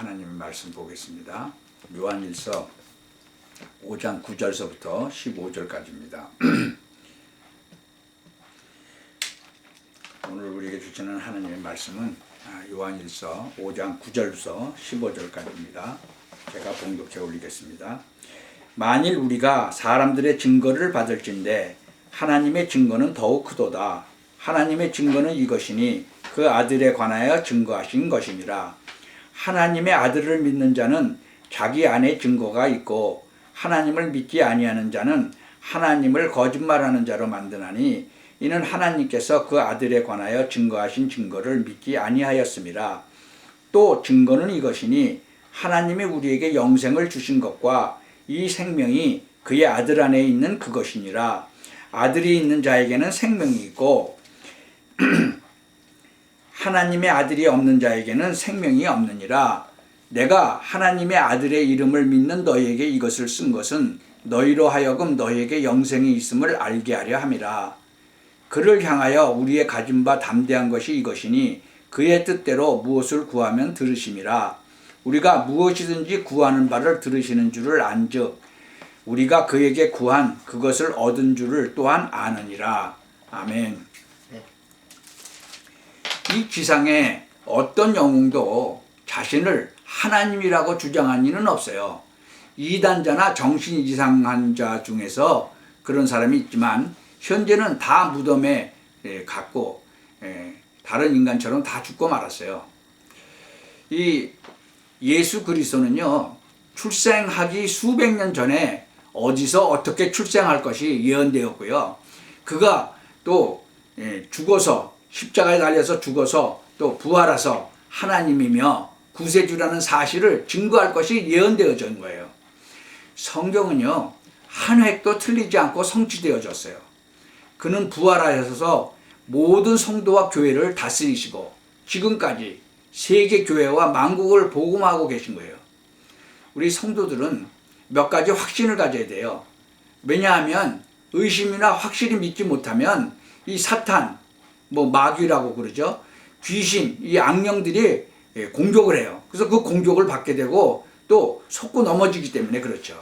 하나님의 말씀 보겠습니다. 요한일서 5장 9절서부터 15절까지입니다. 오늘 우리에게 주시는 하나님의 말씀은 요한일서 5장 9절서 15절까지입니다. 제가 봉독해 올리겠습니다. 만일 우리가 사람들의 증거를 받을진대 하나님의 증거는 더욱 크도다. 하나님의 증거는 이것이니 그 아들에 관하여 증거하신 것이니라. 하나님의 아들을 믿는 자는 자기 안에 증거가 있고 하나님을 믿지 아니하는 자는 하나님을 거짓말하는 자로 만드나니 이는 하나님께서 그 아들에 관하여 증거하신 증거를 믿지 아니하였음이라. 또 증거는 이것이니 하나님이 우리에게 영생을 주신 것과 이 생명이 그의 아들 안에 있는 그것이니라. 아들이 있는 자에게는 생명이 있고 하나님의 아들이 없는 자에게는 생명이 없느니라. 내가 하나님의 아들의 이름을 믿는 너희에게 이것을 쓴 것은 너희로 하여금 너희에게 영생이 있음을 알게 하려 함이라. 그를 향하여 우리의 가진 바 담대한 것이 이것이니 그의 뜻대로 무엇을 구하면 들으심이라. 우리가 무엇이든지 구하는 바를 들으시는 줄을 안즉 우리가 그에게 구한 그것을 얻은 줄을 또한 아느니라. 아멘. 이 지상에 어떤 영웅도 자신을 하나님이라고 주장한 이는 없어요. 이단자나 정신이 이상한 자 중에서 그런 사람이 있지만 현재는 다 무덤에 갔고 다른 인간처럼 다 죽고 말았어요. 이 예수 그리스도는요, 출생하기 수백 년 전에 어디서 어떻게 출생할 것이 예언되었고요. 그가 또 죽어서 십자가에 달려서 죽어서 또 부활해서 하나님이며 구세주라는 사실을 증거할 것이 예언되어져 있는 거예요. 성경은요, 한 획도 틀리지 않고 성취되어졌어요. 그는 부활하셔서 모든 성도와 교회를 다스리시고 지금까지 세계 교회와 만국을 복음하고 계신 거예요. 우리 성도들은 몇 가지 확신을 가져야 돼요. 왜냐하면 의심이나 확실히 믿지 못하면 이 사탄, 마귀라고 그러죠. 귀신, 이 악령들이 공격을 해요. 그래서 그 공격을 받게 되고 또 속고 넘어지기 때문에 그렇죠.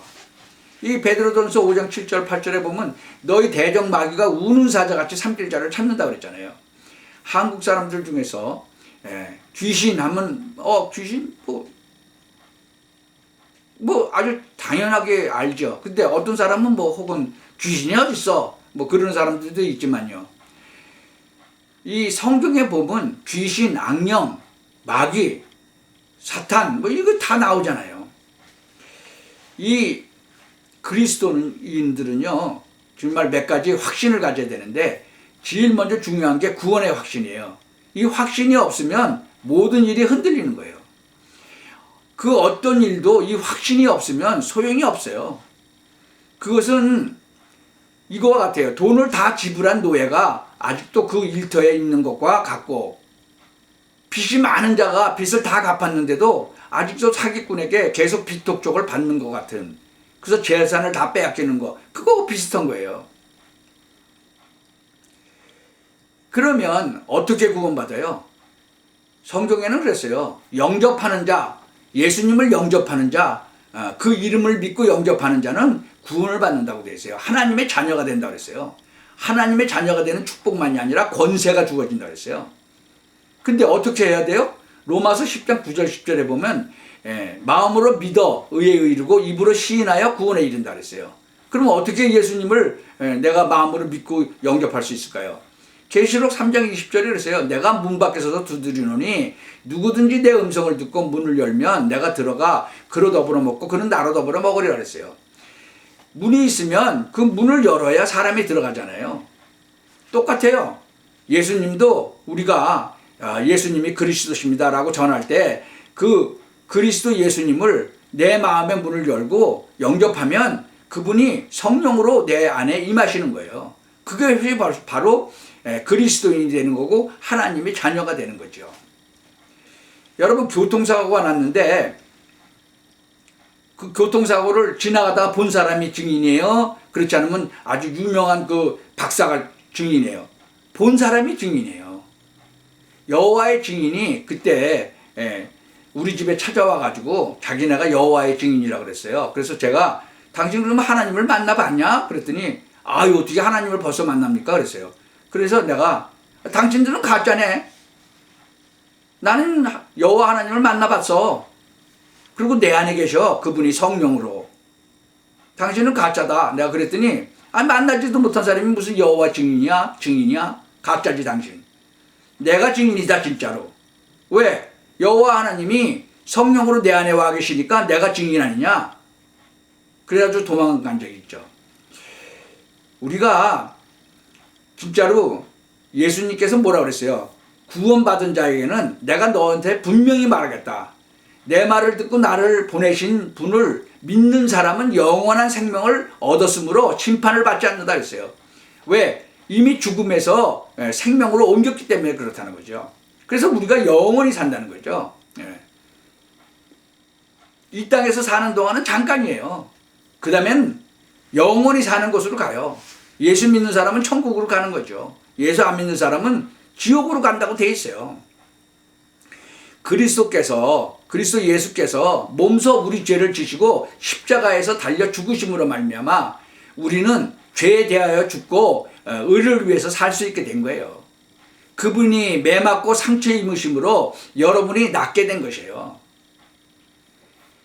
이 베드로전서 5장 7절 8절에 보면 너희 대적 마귀가 우는 사자같이 삼킬 자를 찾는다 그랬잖아요. 한국 사람들 중에서 귀신 하면 귀신 아주 당연하게 알죠. 근데 어떤 사람은 혹은 귀신이 어딨어 그런 사람들도 있지만요. 이 성경에 보면 귀신, 악령, 마귀, 사탄 이거 다 나오잖아요. 이 그리스도인들은요 정말 몇 가지 확신을 가져야 되는데 제일 먼저 중요한 게 구원의 확신이에요. 이 확신이 없으면 모든 일이 흔들리는 거예요. 그 어떤 일도 이 확신이 없으면 소용이 없어요. 그것은 이거와 같아요. 돈을 다 지불한 노예가 아직도 그 일터에 있는 것과 같고 빚이 많은 자가 빚을 다 갚았는데도 아직도 사기꾼에게 계속 빚 독촉을 받는 것 같은, 그래서 재산을 다 빼앗기는 거, 그거 비슷한 거예요. 그러면 어떻게 구원받아요? 성경에는 그랬어요. 영접하는 자, 예수님을 영접하는 자, 그 이름을 믿고 영접하는 자는 구원을 받는다고 되어 있어요. 하나님의 자녀가 된다고 그랬어요. 하나님의 자녀가 되는 축복만이 아니라 권세가 주어진다고 그랬어요. 근데 어떻게 해야 돼요? 로마서 10장 9절 10절에 보면 마음으로 믿어 의에 이르고 입으로 시인하여 구원에 이른다 그랬어요. 그럼 어떻게 예수님을 내가 마음으로 믿고 영접할 수 있을까요? 계시록 3장 20절에 그랬어요. 내가 문 밖에 서서 두드리노니 누구든지 내 음성을 듣고 문을 열면 내가 들어가 그로 더불어 먹고 그는 나로 더불어 먹으리라 그랬어요. 문이 있으면 그 문을 열어야 사람이 들어가잖아요. 똑같아요. 예수님도 우리가 예수님이 그리스도십니다 라고 전할 때 그 그리스도 예수님을 내 마음의 문을 열고 영접하면 그분이 성령으로 내 안에 임하시는 거예요. 그게 바로 그리스도인이 되는 거고 하나님의 자녀가 되는 거죠. 여러분, 교통사고가 났는데 그 교통사고를 지나가다가 본 사람이 증인이에요? 그렇지 않으면 아주 유명한 그 박사가 증인이에요? 본 사람이 증인이에요. 여호와의 증인이 그때 우리 집에 찾아와가지고 자기네가 여호와의 증인이라고 그랬어요. 그래서 제가 당신 그러면 하나님을 만나봤냐? 그랬더니 아유 어떻게 하나님을 벌써 만납니까? 그랬어요. 그래서 내가 당신들은 가짜네. 나는 여호와 하나님을 만나봤어. 그리고 내 안에 계셔. 그분이 성령으로. 당신은 가짜다. 내가 그랬더니 만나지도 못한 사람이 무슨 여호와 증인이야? 증인이야? 가짜지 당신. 내가 증인이다 진짜로. 왜? 여호와 하나님이 성령으로 내 안에 와 계시니까 내가 증인 아니냐? 그래가지고 도망간 적이 있죠. 우리가 진짜로 예수님께서 뭐라 그랬어요? 구원받은 자에게는 내가 너한테 분명히 말하겠다. 내 말을 듣고 나를 보내신 분을 믿는 사람은 영원한 생명을 얻었으므로 심판을 받지 않는다 그랬어요. 왜? 이미 죽음에서 생명으로 옮겼기 때문에 그렇다는 거죠. 그래서 우리가 영원히 산다는 거죠. 이 땅에서 사는 동안은 잠깐이에요. 그 다음엔 영원히 사는 곳으로 가요. 예수 믿는 사람은 천국으로 가는 거죠. 예수 안 믿는 사람은 지옥으로 간다고 돼 있어요. 그리스도 예수께서 몸소 우리 죄를 지시고 십자가에서 달려 죽으심으로 말미암아 우리는 죄에 대하여 죽고 의를 위해서 살 수 있게 된 거예요. 그분이 매 맞고 상처 입으심으로 여러분이 낫게 된 것이에요.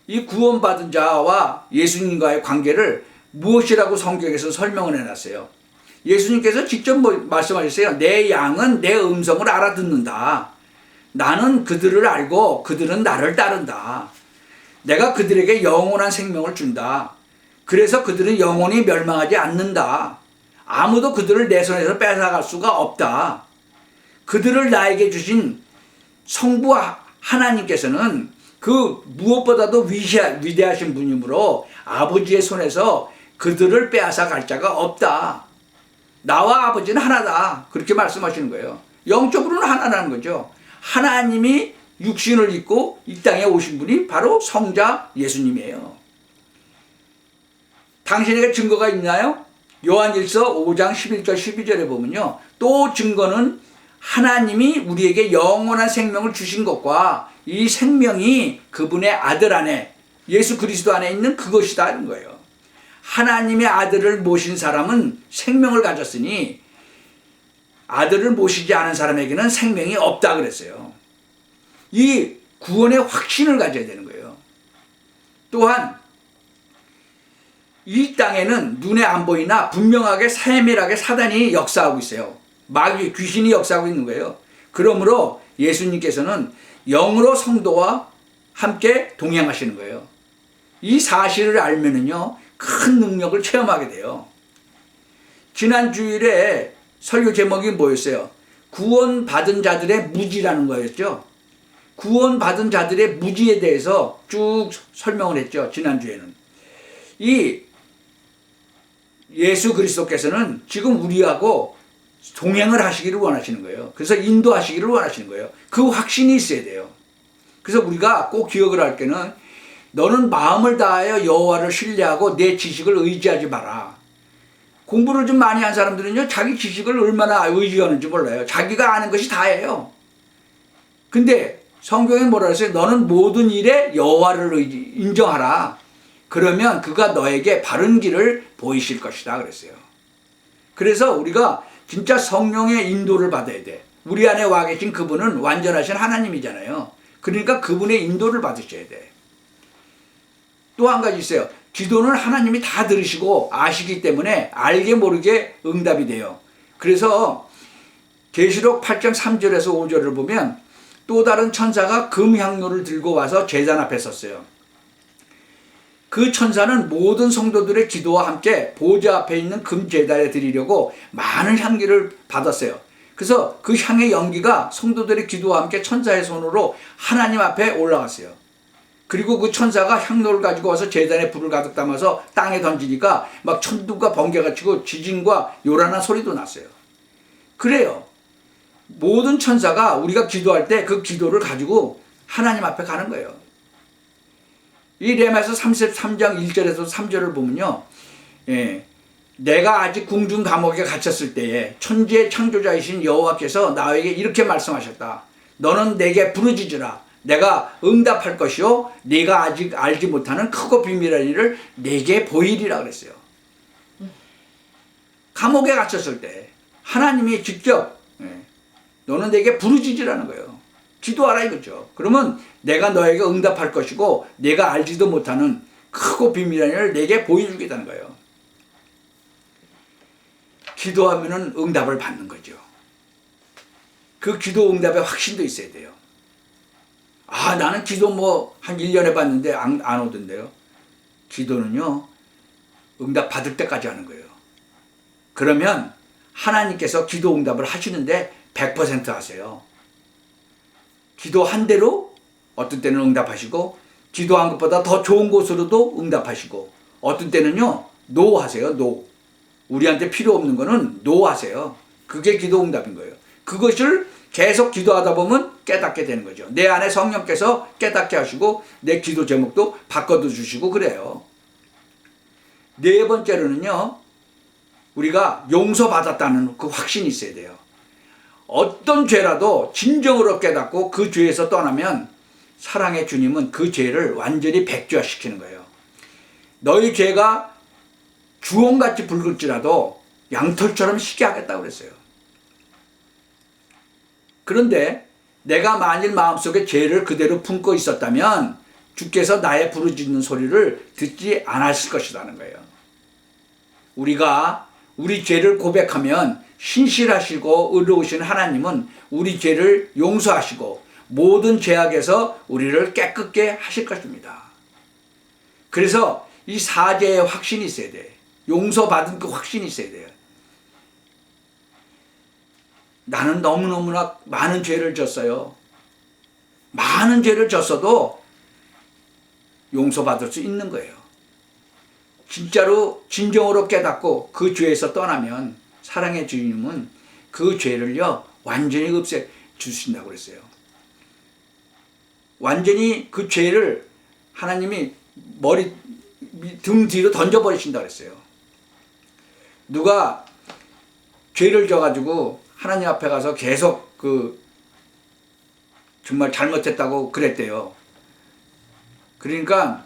이 구원받은 자와 예수님과의 관계를 무엇이라고 성경에서 설명을 해놨어요. 예수님께서 직접 말씀하셨어요. 내 양은 내 음성을 알아듣는다. 나는 그들을 알고 그들은 나를 따른다. 내가 그들에게 영원한 생명을 준다. 그래서 그들은 영원히 멸망하지 않는다. 아무도 그들을 내 손에서 뺏어갈 수가 없다. 그들을 나에게 주신 성부 하나님께서는 그 무엇보다도 위대하신 분이므로 아버지의 손에서 그들을 빼앗아 갈 자가 없다. 나와 아버지는 하나다. 그렇게 말씀하시는 거예요. 영적으로는 하나라는 거죠. 하나님이 육신을 입고 이 땅에 오신 분이 바로 성자 예수님이에요. 당신에게 증거가 있나요? 요한일서 5장 11절 12절에 보면요. 또 증거는 하나님이 우리에게 영원한 생명을 주신 것과 이 생명이 그분의 아들 안에 예수 그리스도 안에 있는 그것이다 하는 거예요. 하나님의 아들을 모신 사람은 생명을 가졌으니 아들을 모시지 않은 사람에게는 생명이 없다 그랬어요. 이 구원의 확신을 가져야 되는 거예요. 또한 이 땅에는 눈에 안 보이나 분명하게 세밀하게 사단이 역사하고 있어요. 마귀, 귀신이 역사하고 있는 거예요. 그러므로 예수님께서는 영으로 성도와 함께 동행하시는 거예요. 이 사실을 알면은요, 큰 능력을 체험하게 돼요. 지난 주일에 설교 제목이 뭐였어요? 구원받은 자들의 무지라는 거였죠. 구원받은 자들의 무지에 대해서 쭉 설명을 했죠. 지난주에는. 이 예수 그리스도께서는 지금 우리하고 동행을 하시기를 원하시는 거예요. 그래서 인도하시기를 원하시는 거예요. 그 확신이 있어야 돼요. 그래서 우리가 꼭 기억을 할 때는 너는 마음을 다하여 여호와를 신뢰하고 내 지식을 의지하지 마라. 공부를 좀 많이 한 사람들은요, 자기 지식을 얼마나 의지하는지 몰라요. 자기가 아는 것이 다예요. 근데 성경에 뭐라 했어요? 너는 모든 일에 여호와를 인정하라. 그러면 그가 너에게 바른 길을 보이실 것이다 그랬어요. 그래서 우리가 진짜 성령의 인도를 받아야 돼. 우리 안에 와 계신 그분은 완전하신 하나님이잖아요. 그러니까 그분의 인도를 받으셔야 돼. 또 한 가지 있어요. 기도는 하나님이 다 들으시고 아시기 때문에 알게 모르게 응답이 돼요. 그래서 계시록 8장 3절에서 5절을 보면 또 다른 천사가 금향로를 들고 와서 제단 앞에 섰어요. 그 천사는 모든 성도들의 기도와 함께 보좌 앞에 있는 금제단에 드리려고 많은 향기를 받았어요. 그래서 그 향의 연기가 성도들의 기도와 함께 천사의 손으로 하나님 앞에 올라갔어요. 그리고 그 천사가 향로를 가지고 와서 제단에 불을 가득 담아서 땅에 던지니까 막 천둥과 번개가 치고 지진과 요란한 소리도 났어요. 그래요. 모든 천사가 우리가 기도할 때 그 기도를 가지고 하나님 앞에 가는 거예요. 이 레마에서 33장 1절에서 3절을 보면요. 내가 아직 궁중 감옥에 갇혔을 때에 천지의 창조자이신 여호와께서 나에게 이렇게 말씀하셨다. 너는 내게 부르짖으라. 내가 응답할 것이요 네가 아직 알지 못하는 크고 비밀한 일을 내게 보이리라 그랬어요. 감옥에 갇혔을 때 하나님이 직접 너는 내게 부르짖으라는 거예요. 기도하라 이거죠. 그러면 내가 너에게 응답할 것이고 내가 알지도 못하는 크고 비밀한 일을 내게 보여주겠다는 거예요. 기도하면은 응답을 받는 거죠. 그 기도 응답에 확신도 있어야 돼요. 아, 나는 기도 뭐 한 1년 해봤는데 안 오던데요. 기도는요, 응답 받을 때까지 하는 거예요. 그러면 하나님께서 기도 응답을 하시는데 100% 하세요. 기도한 대로 어떤 때는 응답하시고, 기도한 것보다 더 좋은 곳으로도 응답하시고, 어떤 때는요, 노 하세요, 노. 우리한테 필요 없는 거는 노 하세요. 그게 기도 응답인 거예요. 그것을 계속 기도하다 보면 깨닫게 되는 거죠. 내 안에 성령께서 깨닫게 하시고 내 기도 제목도 바꿔도 주시고 그래요. 네 번째로는요, 우리가 용서받았다는 그 확신이 있어야 돼요. 어떤 죄라도 진정으로 깨닫고 그 죄에서 떠나면 사랑의 주님은 그 죄를 완전히 백죄화시키는 거예요. 너희 죄가 주홍같이 붉을지라도 양털처럼 희게 하겠다고 그랬어요. 그런데 내가 만일 마음속에 죄를 그대로 품고 있었다면 주께서 나의 부르짖는 소리를 듣지 않았을 것이라는 거예요. 우리가 우리 죄를 고백하면 신실하시고 의로우신 하나님은 우리 죄를 용서하시고 모든 죄악에서 우리를 깨끗게 하실 것입니다. 그래서 이 사죄의 확신이 있어야 돼. 용서받은 그 확신이 있어야 돼요. 나는 너무너무나 많은 죄를 졌어요. 많은 죄를 졌어도 용서받을 수 있는 거예요. 진짜로 진정으로 깨닫고 그 죄에서 떠나면 사랑의 주님은 그 죄를요 완전히 없애 주신다고 그랬어요. 완전히 그 죄를 하나님이 등 뒤로 던져버리신다고 그랬어요. 누가 죄를 져가지고 하나님 앞에 가서 계속 정말 잘못했다고 그랬대요. 그러니까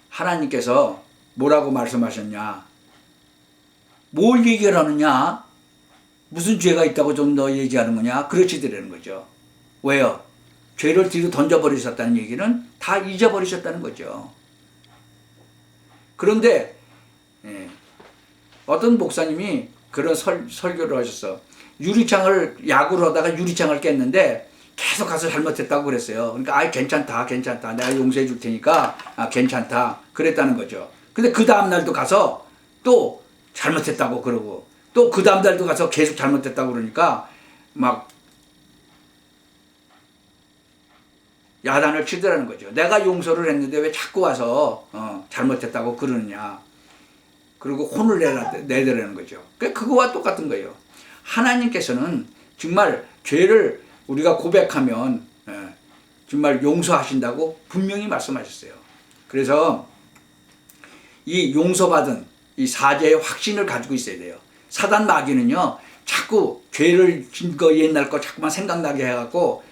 하나님께서 뭐라고 말씀하셨냐? 뭘 얘기를 하느냐? 무슨 죄가 있다고 좀 더 얘기하는 거냐? 그러시더라는 거죠. 왜요? 죄를 뒤로 던져버리셨다는 얘기는 다 잊어버리셨다는 거죠. 그런데 어떤 목사님이 그런 설교를 하셨어. 유리창을 야구를 하다가 유리창을 깼는데 계속 가서 잘못했다고 그랬어요. 그러니까 괜찮다 내가 용서해 줄 테니까 괜찮다 그랬다는 거죠. 근데 그 다음 날도 가서 또 잘못했다고 그러고 또 그 다음 날도 가서 계속 잘못했다고 그러니까 막 야단을 치더라는 거죠. 내가 용서를 했는데 왜 자꾸 와서 잘못했다고 그러느냐. 그리고 혼을 내더라는 거죠. 그거와 똑같은 거예요. 하나님께서는 정말 죄를 우리가 고백하면 정말 용서하신다고 분명히 말씀하셨어요. 그래서 이 용서받은 이 사죄의 확신을 가지고 있어야 돼요. 사단 마귀는요 자꾸 죄를 진 거 옛날 거 자꾸만 생각나게 해갖고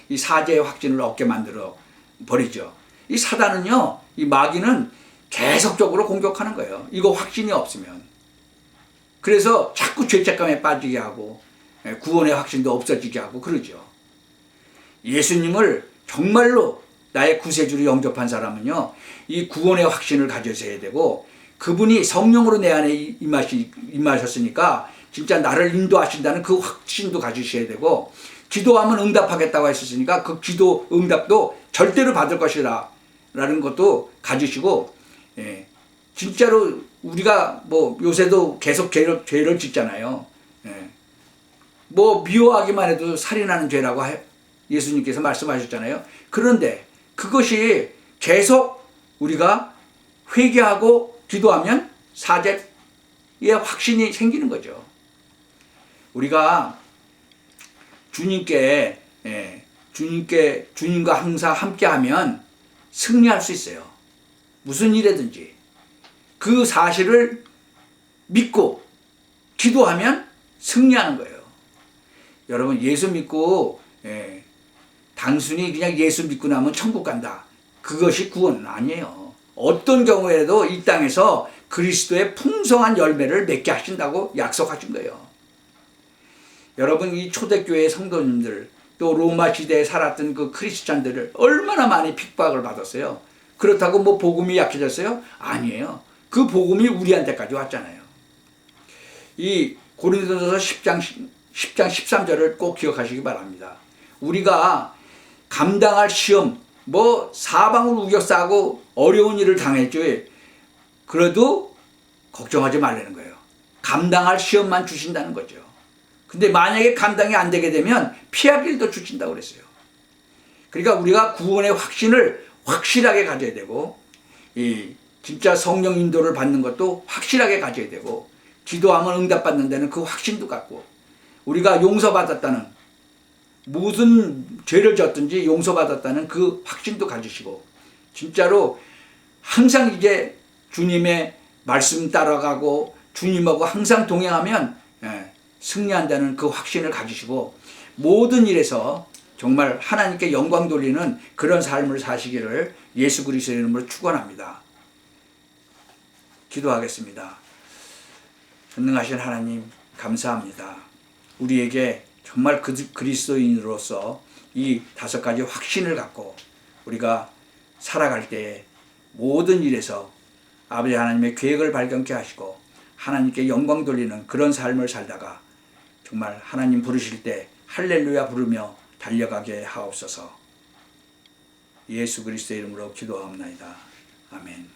이 사죄의 확신을 얻게 만들어 버리죠. 이 사단은요, 이 마귀는 계속적으로 공격하는 거예요. 이거 확신이 없으면. 그래서 자꾸 죄책감에 빠지게 하고 구원의 확신도 없어지게 하고 그러죠. 예수님을 정말로 나의 구세주로 영접한 사람은요, 이 구원의 확신을 가져야 되고 그분이 성령으로 내 안에 임하셨으니까 진짜 나를 인도하신다는 그 확신도 가지셔야 되고, 기도하면 응답하겠다고 했었으니까 그 기도 응답도 절대로 받을 것이라 라는 것도 가지시고, 진짜로 우리가 뭐 요새도 계속 죄를 짓잖아요. 뭐 미워하기만 해도 살인하는 죄라고 예수님께서 말씀하셨잖아요. 그런데 그것이 계속 우리가 회개하고 기도하면 사죄의 확신이 생기는 거죠. 우리가 주님과 항상 함께하면 승리할 수 있어요. 무슨 일이든지 그 사실을 믿고 기도하면 승리하는 거예요. 여러분, 예수 믿고 단순히 그냥 예수 믿고 나면 천국 간다. 그것이 구원은 아니에요. 어떤 경우에도 이 땅에서 그리스도의 풍성한 열매를 맺게 하신다고 약속하신 거예요. 여러분, 이 초대교회 성도님들, 또 로마 시대에 살았던 그 크리스찬들을 얼마나 많이 핍박을 받았어요. 그렇다고 뭐 복음이 약해졌어요? 아니에요. 그 복음이 우리한테까지 왔잖아요. 이 고린도전서 10장 13절을 꼭 기억하시기 바랍니다. 우리가 감당할 시험, 뭐 사방을 우겨싸고 어려운 일을 당했죠. 그래도 걱정하지 말라는 거예요. 감당할 시험만 주신다는 거죠. 근데 만약에 감당이 안 되게 되면 피할 길도 주신다고 그랬어요. 그러니까 우리가 구원의 확신을 확실하게 가져야 되고, 이 진짜 성령 인도를 받는 것도 확실하게 가져야 되고, 기도하면 응답받는 데는 그 확신도 갖고, 우리가 용서받았다는, 무슨 죄를 졌든지 용서받았다는 그 확신도 가지시고, 진짜로 항상 이제 주님의 말씀 따라가고 주님하고 항상 동행하면 승리한다는 그 확신을 가지시고, 모든 일에서 정말 하나님께 영광 돌리는 그런 삶을 사시기를 예수 그리스도의 이름으로 축원합니다. 기도하겠습니다. 전능하신 하나님, 감사합니다. 우리에게 정말 그리스도인으로서 이 5가지 확신을 갖고 우리가 살아갈 때 모든 일에서 아버지 하나님의 계획을 발견케 하시고 하나님께 영광 돌리는 그런 삶을 살다가 정말 하나님 부르실 때 할렐루야 부르며 달려가게 하옵소서. 예수 그리스도의 이름으로 기도하옵나이다. 아멘.